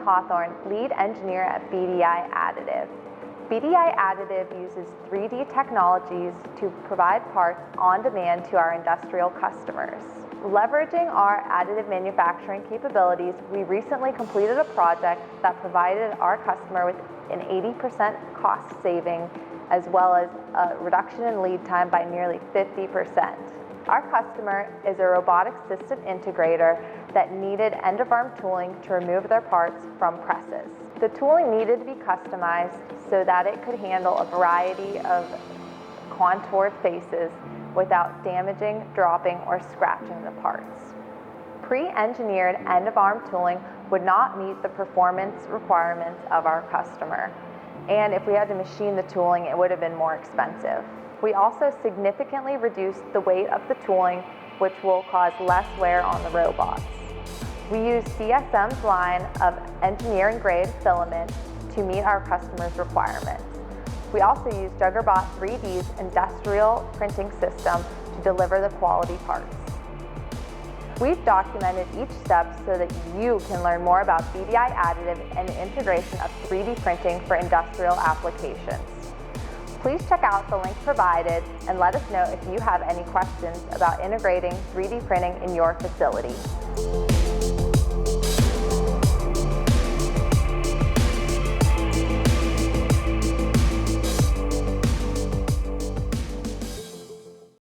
Hawthorne, lead engineer at BDI Additive. BDI Additive uses 3D technologies to provide parts on demand to our industrial customers. Leveraging our additive manufacturing capabilities, we recently completed a project that provided our customer with an 80% cost saving as well as a reduction in lead time by nearly 50%. Our customer is a robotic system integrator that needed end-of-arm tooling to remove their parts from presses. The tooling needed to be customized so that it could handle a variety of contoured faces without damaging, dropping, or scratching the parts. Pre-engineered end-of-arm tooling would not meet the performance requirements of our customer. And if we had to machine the tooling, it would have been more expensive. We also significantly reduced the weight of the tooling, which will cause less wear on the robots. We use CSM's line of engineering-grade filament to meet our customers' requirements. We also use JuggerBot 3D's industrial printing system to deliver the quality parts. We've documented each step so that you can learn more about BDI Additive and the integration of 3D printing for industrial applications. Please check out the link provided and let us know if you have any questions about integrating 3D printing in your facility.